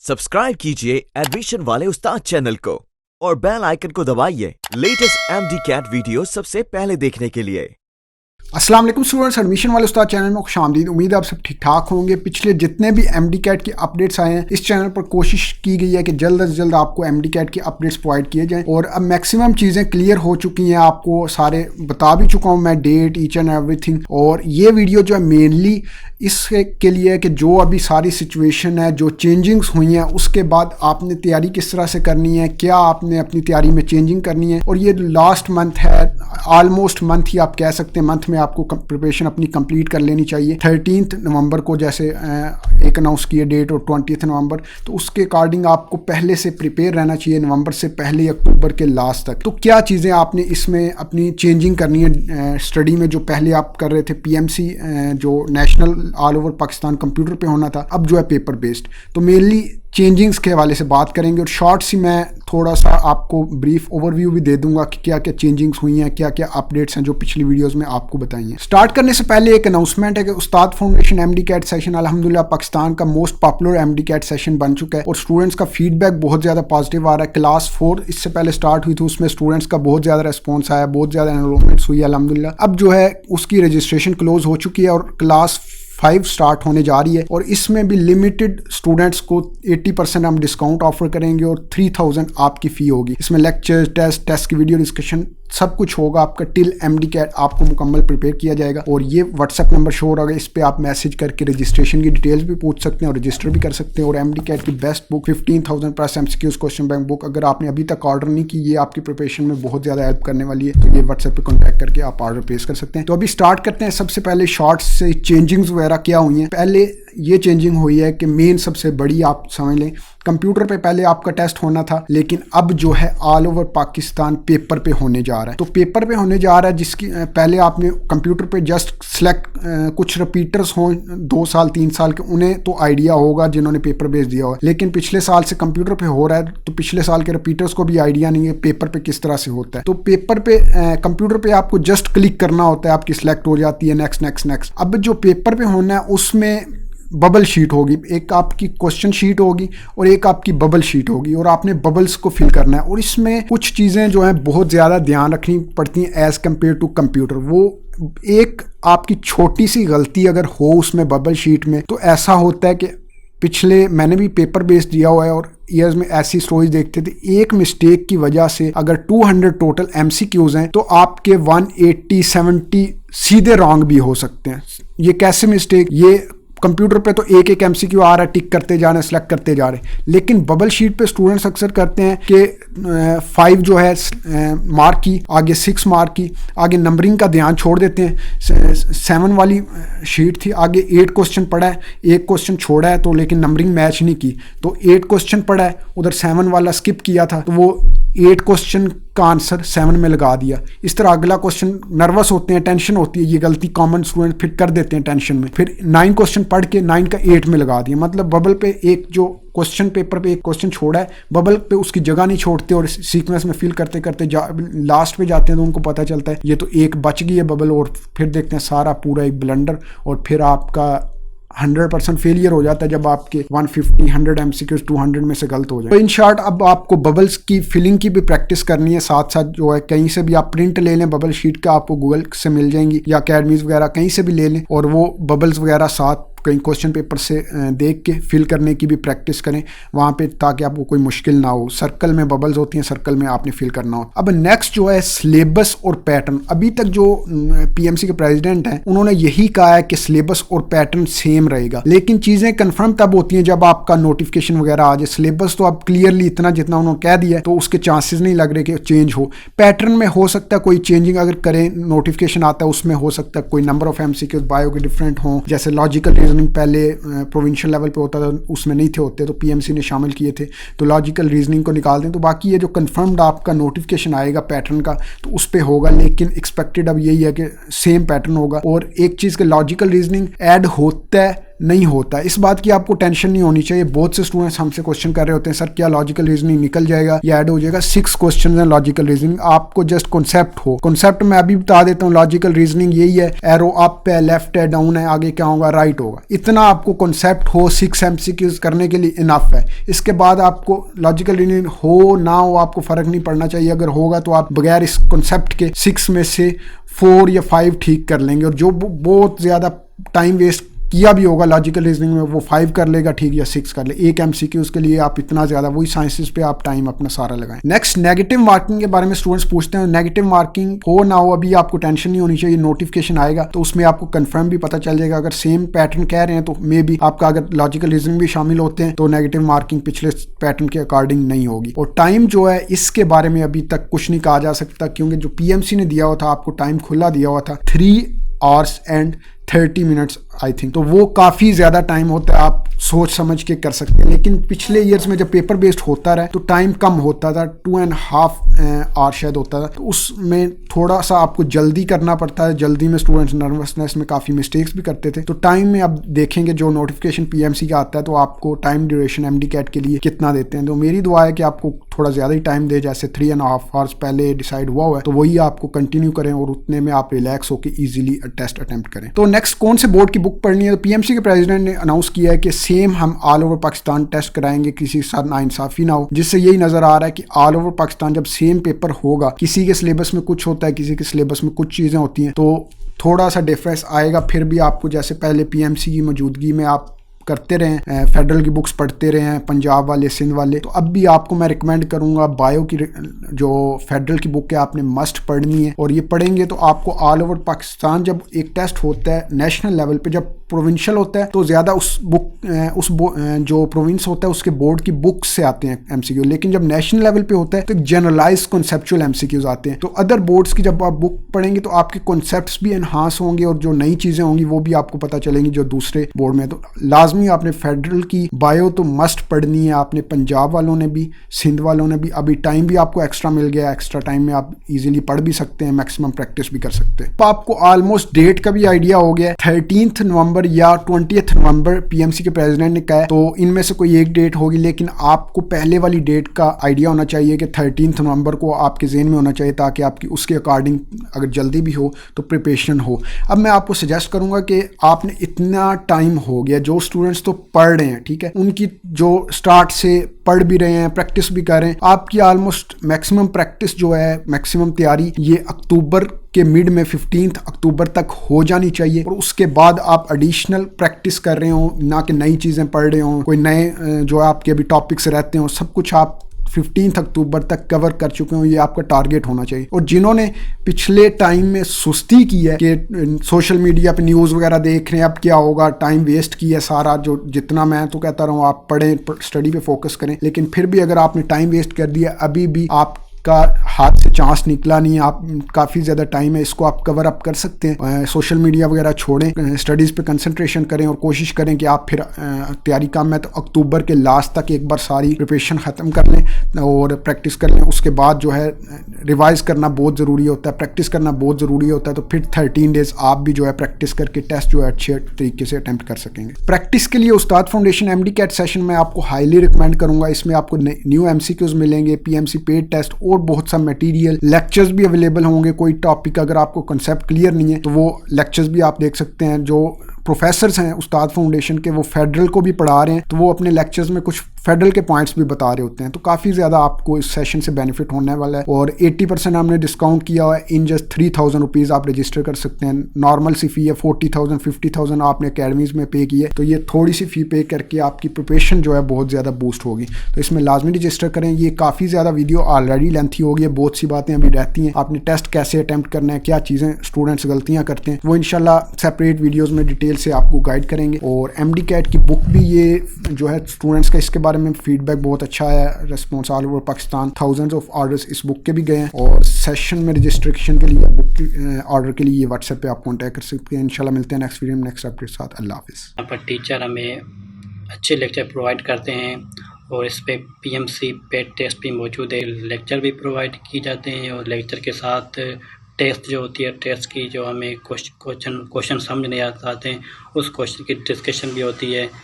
Subscribe कीजिए admission वाले उस्ताद channel को और बेल आइकन को दबाइए लेटेस्ट MD CAT वीडियो सबसे पहले देखने के लिए। अस्सलाम वालेकुम स्टूडेंट्स, एडमिशन वाले उस्ताद चैनल में खुशामदीद। उम्मीद है आप सब ठीक ठाक होंगे। पिछले जितने भी MD CAT की अपडेट्स आए हैं इस चैनल पर कोशिश की गई है कि जल्द से जल्द आपको MD CAT की अपडेट्स प्रोवाइड किए जाएं और अब मैक्सिमम चीज़ें क्लियर हो चुकी हैं। आपको सारे बता भी चुका हूं मैं, डेट ईच एंड एवरीथिंग। और ये वीडियो जो है मेनली इसके लिए है कि जो अभी सारी सिचुएशन है, जो चेंजिंग्स हुई हैं, उसके बाद आपने तैयारी किस तरह से करनी है, क्या आपने अपनी तैयारी में चेंजिंग करनी है। और ये लास्ट मंथ है, ऑलमोस्ट मंथ ही आप कह सकते हैं, मंथ में आपको प्रिपरेशन अपनी कंप्लीट कर लेनी चाहिए। 13 नवंबर को जैसे एक अनाउंस किए डेट और 20 नवंबर, तो उसके अकॉर्डिंग आपको पहले से प्रिपेयर रहना चाहिए, नवंबर से पहले अक्टूबर के लास्ट तक। तो क्या चीज़ें आपने इसमें अपनी चेंजिंग करनी है स्टडी में। जो पहले आप कर रहे थे PMC जो national all over Pakistan computer पे होना था, अब जो है पेपर बेस्ड। तो मेनली चेंजिंग्स के हवाले से बात करेंगे और शॉर्ट सी मैं थोड़ा सा आपको ब्रीफ ओवरव्यू भी दे दूंगा कि क्या क्या चेंजिंग्स हुई हैं, क्या क्या अपडेट्स हैं जो पिछली वीडियोस में आपको बताई हैं। स्टार्ट करने से पहले एक अनाउंसमेंट है कि उस्ताद फाउंडेशन MD CAT सेशन अल्हम्दुलिल्लाह पाकिस्तान का most popular MD CAT session बन चुका है और स्टूडेंट्स का फीडबैक बहुत ज़्यादा पॉजिटिव आ रहा है। क्लास 4 इससे पहले स्टार्ट हुई थी, उसमें स्टूडेंट्स का बहुत ज़्यादा रिस्पॉन्स आया, बहुत ज़्यादा एनरोलमेंट्स हुई अल्हम्दुलिल्लाह। अब जो है उसकी रजिस्ट्रेशन क्लोज हो चुकी है और क्लास 5 स्टार्ट होने जा रही है और इसमें भी लिमिटेड स्टूडेंट्स को 80% हम डिस्काउंट ऑफर करेंगे और 3000 आपकी फ़ी होगी। इसमें लेक्चर, टेस्ट की वीडियो डिस्कशन सब कुछ होगा आपका। टिल MD CAT आपको मुकम्मल प्रिपेयर किया जाएगा और ये व्हाट्सएप नंबर शो होगा, इस पर आप मैसेज करके रजिस्ट्रेशन की डिटेल्स भी पूछ सकते हैं और रजिस्टर भी कर सकते हैं। और MD CAT की best book 15,000 plus MCQs question bank book अगर आपने अभी तक ऑर्डर नहीं की, ये आपकी प्रिपरेशन में बहुत ज़्यादा हेल्प करने वाली है। तो ये व्हाट्सएप पर कॉन्टैक्ट करके आप ऑर्डर प्लेस कर सकते हैं। तो अभी स्टार्ट करते हैं। सबसे पहले शॉर्ट्स से चेंजिंग्स वगैरह क्या हुई हैं। पहले ये चेंजिंग हुई है कि मेन सबसे बड़ी आप समझ लें, कंप्यूटर पे पहले आपका टेस्ट होना था, लेकिन अब जो है ऑल ओवर पाकिस्तान पेपर पे होने जा रहा है। तो पेपर पे होने जा रहा है जिसकी पहले आपने कंप्यूटर पे जस्ट सेलेक्ट कुछ रिपीटर्स हों 2 साल 3 साल के, उन्हें तो आइडिया होगा जिन्होंने पेपर बेस दिया हुआ है। लेकिन पिछले साल से कंप्यूटर पे हो रहा है तो पिछले साल के रिपीटर्स को भी आइडिया नहीं है पेपर पे किस तरह से होता है। तो पेपर पे कंप्यूटर पे आपको जस्ट क्लिक करना होता है, आपकी सिलेक्ट हो जाती है नेक्स्ट नेक्स्ट नेक्स्ट। अब जो पेपर पे होना है उसमें बबल शीट होगी, एक आपकी क्वेश्चन शीट होगी और एक आपकी बबल शीट होगी और आपने बबल्स को फिल करना है। और इसमें कुछ चीज़ें जो हैं बहुत ज़्यादा ध्यान रखनी पड़ती हैं एज़ कम्पेयर टू कंप्यूटर। वो एक आपकी छोटी सी गलती अगर हो उसमें बबल शीट में, तो ऐसा होता है कि पिछले मैंने भी पेपर बेस्ड दिया हुआ है और ईयर्स में ऐसी स्टोरीज देखते थे, एक मिस्टेक की वजह से अगर 200 टोटल MCQs हैं तो आपके 180 70 सीधे रॉन्ग भी हो सकते हैं। ये कैसे मिस्टेक, ये कंप्यूटर पे तो एक एक MCQ आ रहा है, टिक करते जा रहे हैं, सेलेक्ट करते जा रहे हैं, लेकिन बबल शीट पे स्टूडेंट्स अक्सर करते हैं कि 5 जो है मार्क की, आगे 6 मार्क की, आगे नंबरिंग का ध्यान छोड़ देते हैं। 7 वाली शीट थी, आगे 8 क्वेश्चन पढ़ा है, एक क्वेश्चन छोड़ा है तो लेकिन नंबरिंग मैच नहीं की, तो 8 क्वेश्चन पढ़ा है, उधर 7 वाला स्किप किया था तो वो 8 क्वेश्चन का आंसर 7 में लगा दिया। इस तरह अगला क्वेश्चन, नर्वस होते हैं, टेंशन होती है, ये गलती कॉमन स्टूडेंट फिर कर देते हैं टेंशन में, फिर 9 क्वेश्चन पढ़ के 9 का 8 में लगा दिया। मतलब बबल पे एक जो क्वेश्चन पेपर पे एक क्वेश्चन छोड़ा है, बबल पे उसकी जगह नहीं छोड़ते और सीक्वेंस में फिल करते करते लास्ट पे जाते हैं तो उनको पता चलता है ये तो एक बच गई है बबल, और फिर देखते हैं सारा पूरा एक ब्लंडर और फिर आपका 100% फेलियर हो जाता है जब आपके 150 100 MCQs 200 में से गलत हो जाए। तो इन शॉर्ट अब आपको बबल्स की फिलिंग की भी प्रैक्टिस करनी है, साथ साथ जो है कहीं से भी आप प्रिंट ले लें बबल शीट का, आपको गूगल से मिल जाएंगी या अकेडमीज वगैरह कहीं से भी ले लें और वो बबल्स वगैरह साथ कहीं क्वेश्चन पेपर से देख के फिल करने की भी प्रैक्टिस करें वहाँ पे, ताकि आपको कोई मुश्किल ना हो। सर्कल में बबल्स होती हैं, सर्कल में आपने फिल करना हो। अब नेक्स्ट जो है सिलेबस और पैटर्न। अभी तक जो PMC के प्रेसिडेंट हैं उन्होंने यही कहा है कि सिलेबस और पैटर्न सेम रहेगा, लेकिन चीज़ें कन्फर्म तब होती हैं जब आपका नोटिफिकेशन वगैरह आ जाए। सिलेबस तो अब क्लियरली इतना जितना उन्होंने कह दिया है तो उसके चांसेस नहीं लग रहे कि चेंज हो। पैटर्न में हो सकता है कोई चेंजिंग अगर करें, नोटिफिकेशन आता है उसमें हो सकता है कोई नंबर ऑफ MCQs बायो के डिफरेंट हों, जैसे लॉजिकल पहले प्रोविंशियल लेवल पे होता था उसमें नहीं थे होते, तो PMC ने शामिल किए थे, तो लॉजिकल रीजनिंग को निकाल दें। तो बाकी ये जो कंफर्म्ड आपका नोटिफिकेशन आएगा पैटर्न का तो उस पे होगा, लेकिन एक्सपेक्टेड अब यही है कि सेम पैटर्न होगा। और एक चीज़ के लॉजिकल रीजनिंग ऐड होता है नहीं होता है। इस बात की आपको टेंशन नहीं होनी चाहिए। बहुत से स्टूडेंट्स हमसे क्वेश्चन कर रहे होते हैं, सर क्या लॉजिकल रीजनिंग निकल जाएगा या ऐड हो जाएगा? 6 क्वेश्चन है लॉजिकल रीजनिंग, आपको जस्ट कॉन्सेप्ट हो। कॉन्सेप्ट मैं अभी बता देता हूँ, लॉजिकल रीजनिंग यही है, एरो अप है, लेफ्ट है, डाउन है, आगे क्या होगा, राइट होगा। इतना आपको कॉन्सेप्ट हो 6 MCQs करने के लिए इनफ है। इसके बाद आपको लॉजिकल रीजनिंग हो ना हो आपको फर्क नहीं पड़ना चाहिए। अगर होगा तो आप बगैर इस कॉन्सेप्ट के 6 में से 4 या 5 ठीक कर लेंगे, और जो बहुत ज़्यादा टाइम वेस्ट किया भी होगा लॉजिकल रीजनिंग में वो 5 कर लेगा, ठीक, या 6 कर ले। एक MCQ उसके लिए आप इतना ज़्यादा वही साइंसेस पे आप टाइम अपना सारा लगाएं। नेक्स्ट, नेगेटिव मार्किंग के बारे में स्टूडेंट्स पूछते हैं। नेगेटिव मार्किंग हो ना हो अभी आपको टेंशन नहीं होनी चाहिए। नोटिफिकेशन आएगा तो उसमें आपको कंफर्म भी पता चल जाएगा। अगर सेम पैटर्न कह रहे हैं तो मे बी आपका अगर लॉजिकल रीजनिंग भी शामिल होते हैं तो नेगेटिव मार्किंग पिछले पैटर्न के अकॉर्डिंग नहीं होगी। और टाइम जो है इसके बारे में अभी तक कुछ नहीं कहा जा सकता, क्योंकि जो PMC ने दिया हुआ था आपको टाइम खुला दिया हुआ था 3 hours and 30 minutes I think, तो वो काफ़ी ज़्यादा टाइम होता है, आप सोच समझ के कर सकते हैं। लेकिन पिछले ईयर्स में जब पेपर बेस्ड होता रहा तो टाइम कम होता था, 2.5 आवर शायद होता था, तो उसमें थोड़ा सा आपको जल्दी करना पड़ता है। जल्दी में स्टूडेंट्स नर्वसनेस में काफ़ी मिस्टेक्स भी करते थे। तो टाइम में आप देखेंगे जो नोटिफिकेशन PMC का आता है तो आपको टाइम ड्यूरेशन MDCAT के लिए कितना देते हैं। तो मेरी दुआ है कि आपको थोड़ा ज़्यादा ही टाइम दे, जैसे 3.5 आवर्स पहले डिसाइड हुआ है तो वही आपको कंटिन्यू करें और उतने में आप रिलैक्स होकर ईजिली टेस्ट अटेम्प्ट करें। तो नेक्स्ट कौन से बोर्ड की बुक पढ़नी है? तो PMC के प्रेसिडेंट ने अनाउंस किया है कि सेम हम ऑल ओवर पाकिस्तान टेस्ट कराएंगे, किसी के साथ नाइंसाफी ना हो। जिससे यही नजर आ रहा है कि ऑल ओवर पाकिस्तान जब सेम पेपर होगा, किसी के सिलेबस में कुछ होता है, किसी के सिलेबस में कुछ चीज़ें होती हैं, तो थोड़ा सा डिफरेंस आएगा। फिर भी आपको जैसे पहले PMC की मौजूदगी में आप करते रहें, फेडरल की बुक्स पढ़ते रहे हैं, पंजाब वाले, सिंध वाले, तो अब भी आपको मैं रिकमेंड करूंगा बायो की जो फेडरल की बुक है आपने मस्ट पढ़नी है। और ये पढ़ेंगे तो आपको ऑल ओवर पाकिस्तान जब एक टेस्ट होता है नेशनल लेवल पे, जब प्रोविंशियल होता है तो ज़्यादा जो प्रोविंस होता है उसके बोर्ड की बुक से आते हैं MCQ, लेकिन जब नेशनल लेवल पे होता है तो जनरलाइज कॉन्सेप्चुअल MCQs आते हैं। तो अदर बोर्ड्स की जब आप बुक पढ़ेंगे तो आपके कॉन्सेप्ट्स भी एनहांस होंगे और जो नई चीज़ें होंगी वो भी आपको पता चलेंगी जो दूसरे बोर्ड में। तो लाजमी आपने फेडरल की बायो तो मस्ट पढ़नी है, आपने पंजाब वालों ने भी, सिंध वालों ने भी। अभी टाइम भी आपको एक्स्ट्रा मिल गया, एक्स्ट्रा टाइम में आप इजीली पढ़ भी सकते हैं, मैक्सिमम प्रैक्टिस भी कर सकते हैं। तो आपको ऑलमोस्ट डेट का भी आइडिया हो गया, 13 नवंबर या 20 नवंबर PMC के प्रेसिडेंट ने कहा है, तो इनमें से कोई एक डेट होगी। लेकिन आपको पहले वाली डेट का आइडिया होना चाहिए कि 13 नवंबर को आपके जेहन में होना चाहिए, ताकि आपकी उसके अकॉर्डिंग अगर जल्दी भी हो तो प्रिपरेशन हो। अब मैं आपको सजेस्ट करूंगा कि आपने इतना टाइम हो गया, जो स्टूडेंट्स तो पढ़ रहे हैं, ठीक है, उनकी जो स्टार्ट से पढ़ भी रहे हैं, प्रैक्टिस भी कर रहे हैं, आपकी ऑलमोस्ट मैक्सिमम प्रैक्टिस जो है, मैक्सिमम तैयारी ये अक्टूबर के मिड में 15 अक्टूबर तक हो जानी चाहिए। और उसके बाद आप एडिशनल प्रैक्टिस कर रहे हो, ना कि नई चीज़ें पढ़ रहे हो, कोई नए जो आपके अभी टॉपिक्स रहते हो, सब कुछ आप 15 अक्टूबर तक कवर कर चुके हो, ये आपका टारगेट होना चाहिए। और जिन्होंने पिछले टाइम में सुस्ती की है कि सोशल मीडिया पे न्यूज़ वगैरह देख रहे हैं, अब क्या होगा, टाइम वेस्ट किया है सारा, जो जितना मैं तो कहता रहा हूँ आप पढ़ें, स्टडी पे फोकस करें। लेकिन फिर भी अगर आपने टाइम वेस्ट कर दिया, अभी भी आप का हाथ से चांस निकला नहीं, आप काफ़ी ज़्यादा टाइम है, इसको आप कवर अप कर सकते हैं। सोशल मीडिया वगैरह छोड़ें, स्टडीज़ पे कंसंट्रेशन करें और कोशिश करें कि आप फिर तैयारी काम है तो अक्टूबर के लास्ट तक एक बार सारी प्रिपरेशन ख़त्म कर लें और प्रैक्टिस कर लें। उसके बाद जो है रिवाइज़ करना बहुत ज़रूरी होता है, प्रैक्टिस करना बहुत ज़रूरी होता है। तो फिर 13 डेज़ आप भी जो है प्रैक्टिस करके टेस्ट जो है अच्छे तरीके से अटैम्प्ट कर सकेंगे। प्रैक्टिस के लिए उस्ताद फाउंडेशन MDCAT सेशन में आपको हाईली रिकमेंड करूँगा। इसमें आपको न्यू MCQs मिलेंगे, PMC पेड टेस्ट और बहुत सा मटेरियल, लेक्चर्स भी अवेलेबल होंगे। कोई टॉपिक अगर आपको कंसेप्ट क्लियर नहीं है तो वो लेक्चर्स भी आप देख सकते हैं। जो प्रोफेसर्स हैं उस्ताद फाउंडेशन के, वो फेडरल को भी पढ़ा रहे हैं, तो वो अपने लेक्चर्स में कुछ फेडरल के पॉइंट्स भी बता रहे होते हैं। तो काफ़ी ज़्यादा आपको इस सेशन से बेनिफिट होने वाला है। और 80% हमने डिस्काउंट किया हुआ है, इन जस्ट 3000 रुपीज़ आप रजिस्टर कर सकते हैं। नॉर्मल सी फ़ी है 40,000 50,000 आपने अकेडमीज़ में पे की है, तो ये थोड़ी सी फ़ी पे करके आपकी प्रिपरेशन जो है बहुत ज़्यादा बूस्ट होगी। तो इसमें लाजमी रजिस्टर करें। ये काफ़ी ज़्यादा वीडियो ऑलरेडी लेंथी होगी, बहुत सी बातें अभी रहती हैं। आपने टेस्ट कैसे अटैम्प्ट करना है, क्या चीज़ें स्टूडेंट्स गलतियाँ करते हैं, वो इंशाल्लाह सेपरेट वीडियोज़ में डिटेल से आपको गाइड करेंगे। और MDCAT की बुक भी ये जो है स्टूडेंट्स का इसके बारे में फीडबैक बहुत अच्छा है, response all over Pakistan, thousands of orders इस बुक के भी गए हैं। और सेशन में रजिस्ट्रेशन के लिए, बुक ऑर्डर के लिए ये व्हाट्सएप पे आप कॉन्टैक्ट कर सकते हैं। इंशाल्लाह मिलते हैं नेक्स्ट वीडियो में नेक्स्ट अपडेट के साथ। अल्लाह हाफिज़। यहाँ पर टीचर हमें अच्छे लेक्चर प्रोवाइड करते हैं और इस पे PMC पेड टेस्ट भी मौजूद है, लेक्चर भी प्रोवाइड किए जाते हैं और लेक्चर के साथ टेस्ट जो होती है, टेस्ट की जो हमें क्वेश्चन समझ नहीं आते हैं, उस क्वेश्चन की डिस्कशन भी होती है।